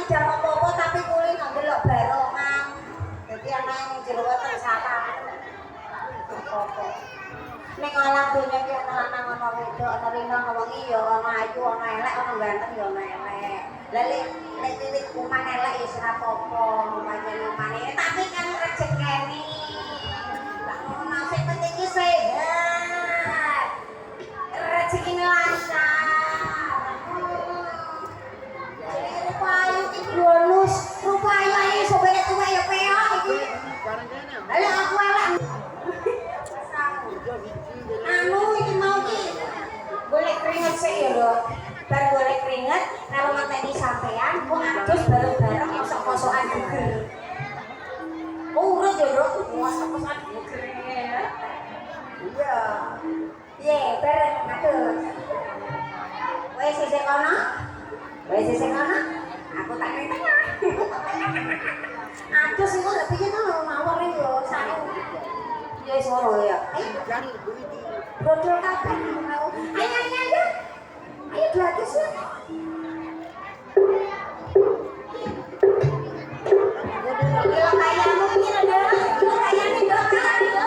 jam apa-apa tapi kuwi nang delok barongan. Dadi ana ning jero tersapa. Apa-apa. Ning alam dunya ki ana lanang ana wedok, ana lino ana wengi ya ana ayu, ana elek, ana ganteng ya ana elek. Lah lek titik kuman elek ya ora apa-apa, pancen umane tapi kan rezekine. Lah ngono sing penting ki sehat. Rezekine lancar. Rupayu ki bonus, rupayu ae sobek tuwa ya peok iki. Lah aku elek. Anu iki mau ki golek keringet sik ya lho. Bar golek keringet karo mateni sampean kok adus bareng-bareng kosok-kosokan geger. Urut ya lho, kosok-kosokan geger. Iya. Ye, bareng adus. Wes sisik kono. Wes sisik kono. Aku tak ning tengah. Adus iku lek piye to mawar yo sare. Ya wis ngono ya. Brodol kabeh mau. Ayo. Ayo gratis ya. Yo kayamu iki lho, yo kayane yo kan yo.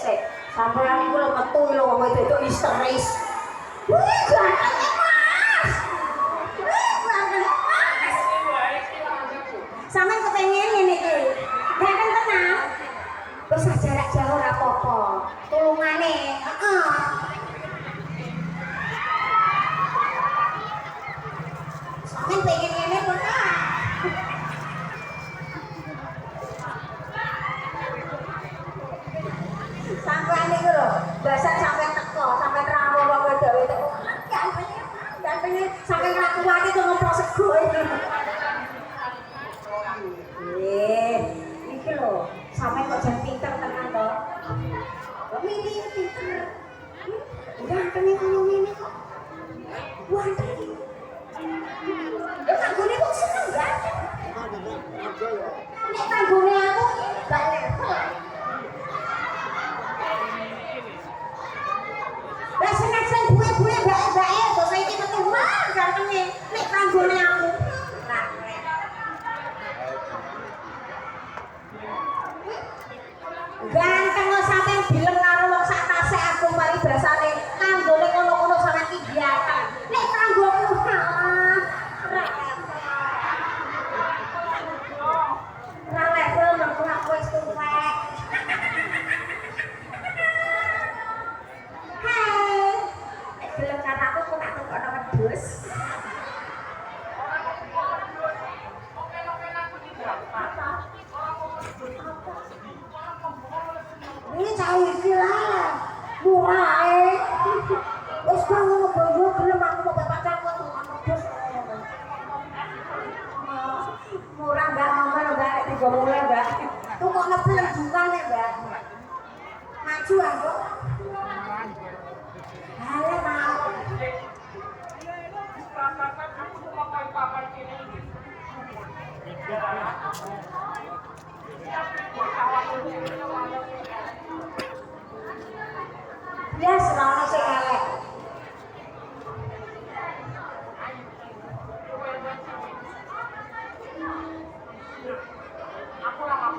Sik. Sampeyan iku lho metu lho wong wedok histeris. Wih, ganteng Mas. Sampeyan kepengin ngene iki. Ganteng tenan. Wis jarak jauh ora apa-apa. Tulungane, heeh. Sampeyan pengen ngene pun sampean niku lho, dasar sampean teko, sampean rawo wong wedok-wedok. Ganteng sampean ra kuwate to ngopo sego iki. Iki lho, sampean kok jan pinter tenan to. Kok mini pinter. Ganteng koyo ngene kok. Ganteng. Ya kanggone kok seneng ganteng. Nek kanggone aku gak level. Lah seneng buwe-buwe bae-bae kok saiki metu wah gantenge nek kanggone aku. Ganteng kok sampean dilem karo wong sak tase aku paribasane kanggone ngono-ngono sampean ki biatan. Nek kanggoku ra level mergo aku wis tuwek. Gelem karo aku kok tak tukokno wedhus. Ini cah iki lah. Murah ae. Wis kok ngono boyo gelem aku mau pacarku wedhus. Murah enggak ngomong enggak nek digo mulai, Mbak. Tukokno pelendungan nek, Mbak. Maju aku. Halo, Pak. Ya, selama sing elek. Aku lah.